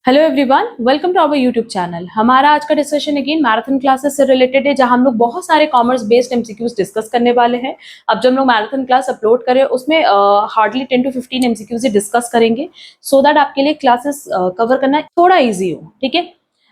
Hello everyone, welcome to our YouTube channel. हमारा आज का डिस्कशन अगेन मैराथन क्लासेस से रिलेटेड है, जहां हम लोग बहुत सारे कॉमर्स बेस्ड एमसीक्यूज डिस्कस करने वाले हैं। अब जब हम लोग मैराथन क्लास अपलोड करें उसमें hardly 10 to 15 MCQs he discuss करेंगे, सो दैट आपके लिए क्लासेस कवर करना थोड़ा ईजी हो, ठीक है।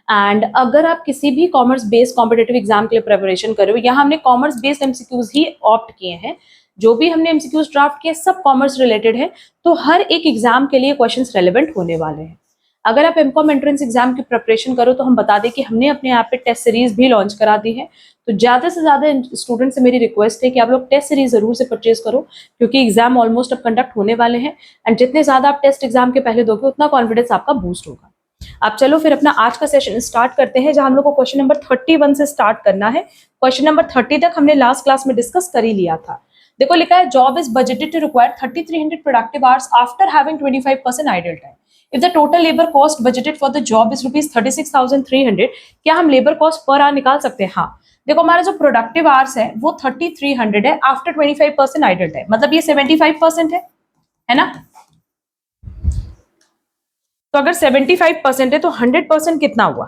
एंड अगर आप किसी भी कॉमर्स बेस्ड कॉम्पिटेटिव एग्जाम के लिए प्रिपरेशन कर रहे हो, यहाँ हमने कॉमर्स बेस्ड एमसीक्यूज ही ऑप्ट किए हैं। जो भी हमने एमसीक्यूज ड्राफ्ट किए सब कॉमर्स रिलेटेड है, तो हर एक एग्जाम के लिए क्वेश्चंस रेलेवेंट होने वाले हैं। अगर आप एमकॉम एंट्रेंस एग्जाम की प्रिपरेशन करो तो हम बता दें कि हमने अपने ऐप पे टेस्ट सीरीज भी लॉन्च करा दी है। तो ज़्यादा से ज़्यादा स्टूडेंट से मेरी रिक्वेस्ट है कि आप लोग टेस्ट सीरीज जरूर से परचेज करो, क्योंकि एग्जाम ऑलमोस्ट अब कंडक्ट होने वाले हैं। एंड जितने ज़्यादा आप टेस्ट एग्जाम के पहले दोगे उतना कॉन्फिडेंस आपका बूस्ट होगा। अब चलो फिर अपना आज का सेशन स्टार्ट करते हैं, जहां हम लोग को क्वेश्चन नंबर 31 से स्टार्ट करना है। क्वेश्चन नंबर 30 तक हमने लास्ट क्लास में डिस्कस कर ही लिया था। देखो लिखा है, job is budgeted to require 3300 productive hours after having 25% idle time. If the total labor cost budgeted for the job is rupees 36,300, क्या हम लेबर कॉस्ट पर आवर निकाल सकते हैं? हाँ, देखो हमारा जो प्रोडक्टिव आवर्स है वो 3300 है आफ्टर 25% आइडल टाइम, मतलब ये 75% है ना। तो अगर 75% है तो 100% कितना हुआ,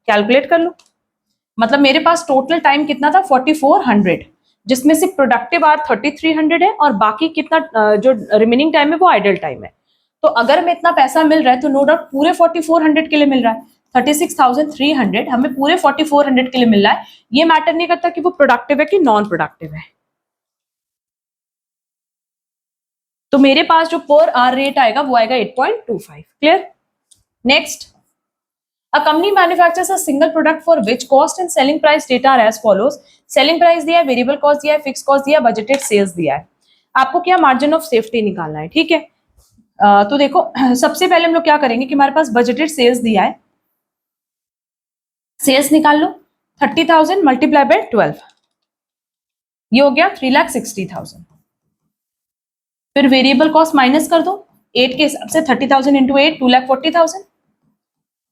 कैलकुलेट कर लो। मतलब मेरे पास टोटल टाइम कितना था 4400, जिसमें से प्रोडक्टिव आवर 3300 है और बाकी कितना जो रिमेनिंग टाइम है वो आइडल टाइम है। तो अगर हमें इतना पैसा मिल रहा है तो नो डाउट पूरे 4400 के लिए मिल रहा है। 36,300 हमें पूरे 4400 के लिए मिल रहा है। ये मैटर नहीं करता कि वो प्रोडक्टिव है कि नॉन प्रोडक्टिव है। तो मेरे पास जो पर आवर रेट आएगा वो आएगा 8.25। Clear. Next, a company manufactures a single product for which cost and selling price data are as follows. Selling price दिया है, वेरिएबल कॉस्ट दिया है, फिक्स कॉस्ट दिया है, बजटेड सेल्स दिया है। आपको क्या मार्जिन ऑफ सेफ्टी निकालना है, ठीक है। तो देखो सबसे पहले हम लोग क्या करेंगे कि हमारे पास बजटेड सेल्स दिया है, सेल्स निकाल लो। 30,000 मल्टीप्लाई बाय 12, ये हो गया 3,60,000। फिर वेरिएबल कॉस्ट माइनस कर दो 8 के हिसाब से, 30,000 इंटू 8 2,40,000।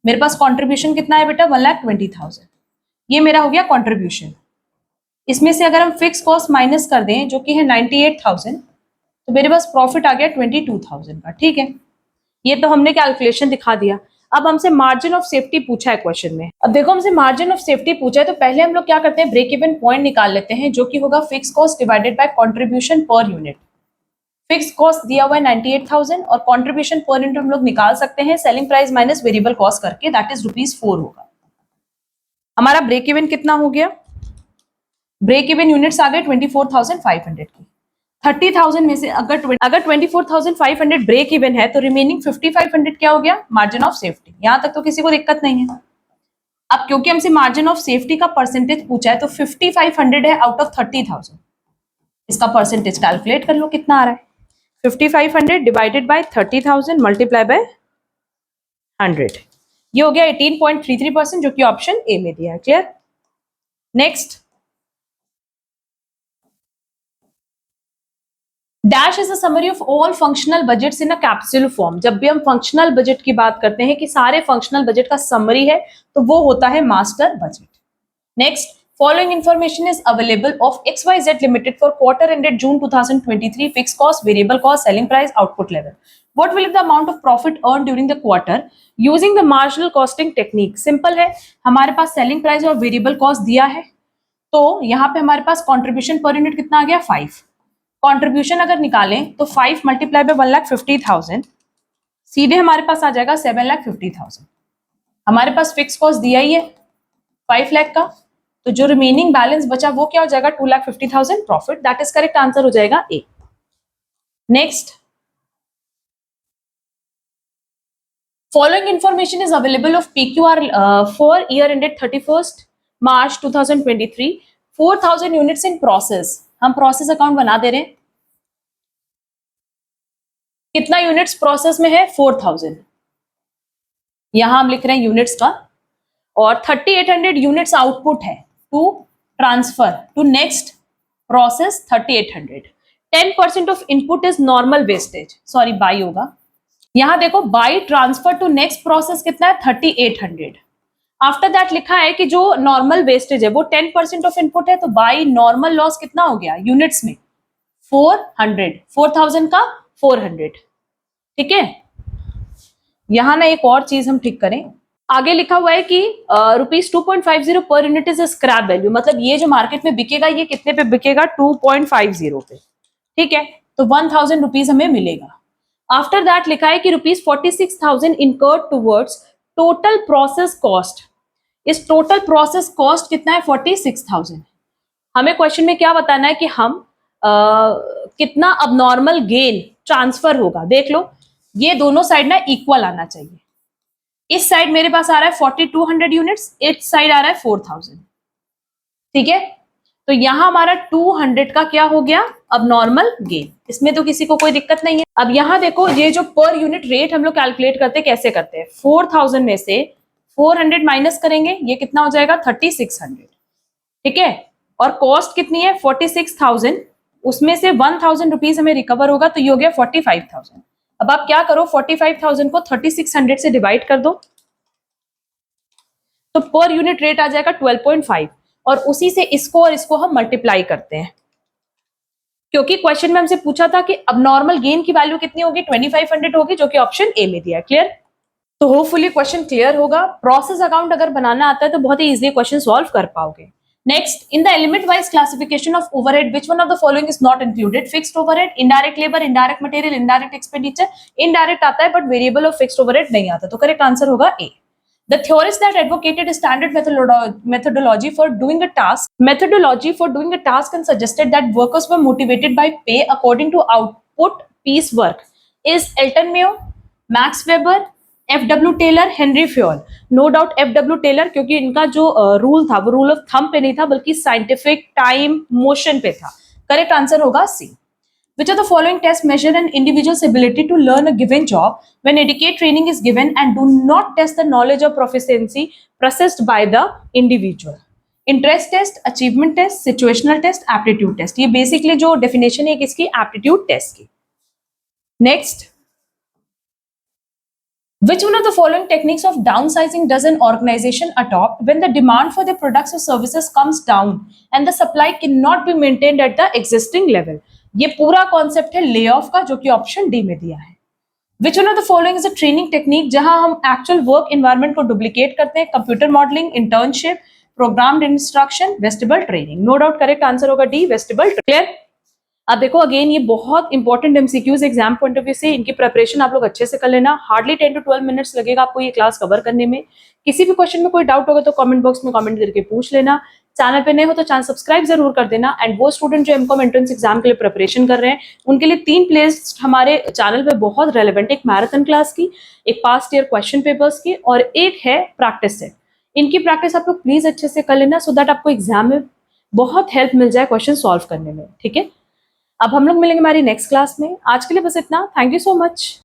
मेरे पास कॉन्ट्रीब्यूशन कितना है बेटा 1,20,000। ये मेरा हो गया कॉन्ट्रीब्यूशन। इसमें से अगर हम फिक्स कॉस्ट माइनस कर दें जो कि है 98,000, तो मेरे पास प्रॉफिट आ गया 22,000 का, ठीक है। ये तो हमने कैलकुलेशन दिखा दिया। अब हमसे मार्जिन ऑफ सेफ्टी पूछा है क्वेश्चन में। अब देखो हमसे मार्जिन ऑफ सेफ्टी पूछा है तो पहले हम लोग क्या करते हैं, ब्रेक इवन पॉइंट निकाल लेते हैं, जो कि होगा fix cost divided by contribution per unit. Fix cost दिया हुआ है 98,000 और कंट्रीब्यूशन पर यूनिट हम लोग निकाल सकते हैं selling price minus variable cost करके, दैट इज ₹4 होगा। हमारा ब्रेक इवन कितना हो गया, ब्रेक इवन यूनिट्स आ गए 24,500 की। 30,000 में से अगर 24,500 ब्रेक इवन है तो रिमेनिंग 5,500 क्या हो गया, मार्जिन ऑफ सेफ्टी। यहां तक तो किसी को दिक्कत नहीं है। अब क्योंकि हमसे मार्जिन ऑफ सेफ्टी का परसेंटेज पूछा है तो 5,500 है आउट ऑफ 30,000, इसका परसेंटेज कैलकुलेट कर लो कितना आ रहा है। 5,500 डिवाइडेड बाय 30,000 मल्टीप्लाई बाय 100, ये हो गया 18.33%, जो कि ऑप्शन ए में दिया है। Clear. Next, dash is a summary of all functional budgets in a capsule form. जब भी हम फंक्शनल बजट की बात करते हैं कि सारे फंक्शनल बजट का समरी है, तो वो होता है master budget. Next, following information is available of XYZ limited for quarter ended June 2023, fix cost, variable cost, selling price, output level. What will be the amount of profit earned during the quarter using the marginal costing technique? Simple है, हमारे पास selling price और variable cost दिया है, तो यहाँ पे हमारे पास contribution per unit कितना आ गया 5। कंट्रीब्यूशन अगर निकालें तो 5 मल्टीप्लाई बाय 1,50,000, सीधे हमारे पास आ जाएगा 7,50,000। हमारे पास फिक्स कॉस्ट दिया ही है 5 लाख का, तो जो रिमेनिंग बैलेंस बचा वो क्या हो जाएगा 2,50,000 profit. That is correct answer हो जाएगा A. Next, following information is available of PQR for year ended 31st March 2023, 4,000 units in process. हम प्रोसेस अकाउंट बना दे रहे हैं, कितना यूनिट्स प्रोसेस में है 4,000, यहां हम लिख रहे हैं यूनिट्स का, और 3,800 यूनिट्स आउटपुट है to transfer to next process 3,800। 10% of input is normal wastage, sorry by होगा। यहां देखो by transfer to next process कितना है 3,800। आफ्टर दैट लिखा है कि जो नॉर्मल वेस्टेज है वो 10% ऑफ इनपुट है, तो बाई नॉर्मल लॉस कितना हो गया यूनिट्स में 400, 4,000 का 400, ठीक है। यहाँ ना एक और चीज हम ठीक करें, आगे लिखा हुआ है कि ₹2.50 per unit is scrap value, मतलब ये जो मार्केट में बिकेगा ये कितने पे बिकेगा, 2.50 पे, ठीक है, तो 1000 रुपीज हमें मिलेगा। आफ्टर दैट लिखा है कि ₹46,000 incurred towards total process cost. इस टोटल प्रोसेस कॉस्ट कितना है, 46,000। हमें क्वेश्चन में क्या बताना है कि हम कितना अब नॉर्मल गेन ट्रांसफर होगा। देख लो ये दोनों साइड ना इक्वल आना चाहिए। इस साइड मेरे पास आ रहा है 4200 यूनिट्स, इस साइड आ रहा है 4000, ठीक है, तो यहां हमारा 200 का क्या हो गया, अब नॉर्मल गेन, इसमें तो किसी को कोई दिक्कत नहीं है। अब यहां देखो ये जो पर यूनिट रेट हम लोग कैलकुलेट करते हैं, कैसे करते हैं, 4000 में से 400 माइनस करेंगे, ये कितना हो जाएगा 3600, ठीक है, और कॉस्ट कितनी है 46,000, उसमें से 1000 रुपीज हमें रिकवर होगा, तो ये हो गया 45,000। अब आप क्या करो, 45,000 को 3600 से डिवाइड कर दो, तो पर यूनिट रेट आ जाएगा 12.5, और उसी से इसको और इसको हम मल्टीप्लाई करते हैं, क्योंकि क्वेश्चन में हमसे पूछा था कि अब नॉर्मल गेन की वैल्यू कितनी होगी, 2500 होगी, जो कि ऑप्शन ए में दिया है। क्लियर, तो होपफुली क्वेश्चन क्लियर होगा। प्रोसेस अकाउंट अगर बनाना आता है तो बहुत ही इजीली क्वेश्चन सॉल्व कर पाओगे। Next, in the element wise classification of overhead which one of the following is not included, fixed overhead, indirect labour, indirect material, indirect expenditure. Indirect आता है बट वेरिएबल और फिक्स्ड ओवरहेड नहीं आता, तो correct answer होगा ए। The theorists that advocated a standard methodology for doing a task and suggested that workers were motivated by pay according to output piece work is Elton Mayo, Max Weber, F.W. Taylor, Henry Fayol. No doubt F.W. Taylor, क्योंकि इनका जो rule था वो rule of thumb पे नहीं था बल्कि scientific time motion पे था। करेक्ट आंसर होगा सी। Which of the following tests measure an individual's ability to learn a given job when adequate training is given and do not test the knowledge or proficiency possessed by the individual? Interest test, achievement test, situational test, aptitude test. ये basically जो definition है किसकी, aptitude test की। Next, which one of the following techniques of downsizing does an organization adopt when the demand for their products or services comes down and the supply cannot be maintained at the existing level? ये पूरा concept है lay off का, जो कि option D में दिया है। Which one of the following is a training technique जहां हम एक्चुअल वर्क एनवायरनमेंट को डुप्लीकेट करते हैं, computer modelling, internship, programmed instruction, vestibule training. No doubt correct answer होगा डी, वेस्टिबल। क्लियर, अब देखो अगेन ये बहुत important MCQs exam point of view से, इनकी प्रिपरेशन आप लोग अच्छे से कर लेना। हार्डली 10 to 12 मिनट्स लगेगा आपको ये क्लास कवर करने में। किसी भी क्वेश्चन में कोई डाउट होगा तो कमेंट बॉक्स में कमेंट करके पूछ लेना। चैनल पे नए हो तो चैनल सब्सक्राइब जरूर कर देना। एंड वो स्टूडेंट जो एमकॉम एंट्रेंस एग्जाम के लिए प्रिपरेशन कर रहे हैं उनके लिए 3 प्लेलिस्ट हमारे चैनल पे बहुत रेलेवेंट, एक मैराथन क्लास की, एक पास्ट ईयर क्वेश्चन पेपर्स की, और एक है प्रैक्टिस सेट। इनकी प्रैक्टिस आप लोग प्लीज अच्छे से कर लेना सो दैट आपको एग्जाम में बहुत हेल्प मिल जाए क्वेश्चन सॉल्व करने में, ठीक है। अब हम लोग मिलेंगे हमारी नेक्स्ट क्लास में। आज के लिए बस इतना। Thank you so much.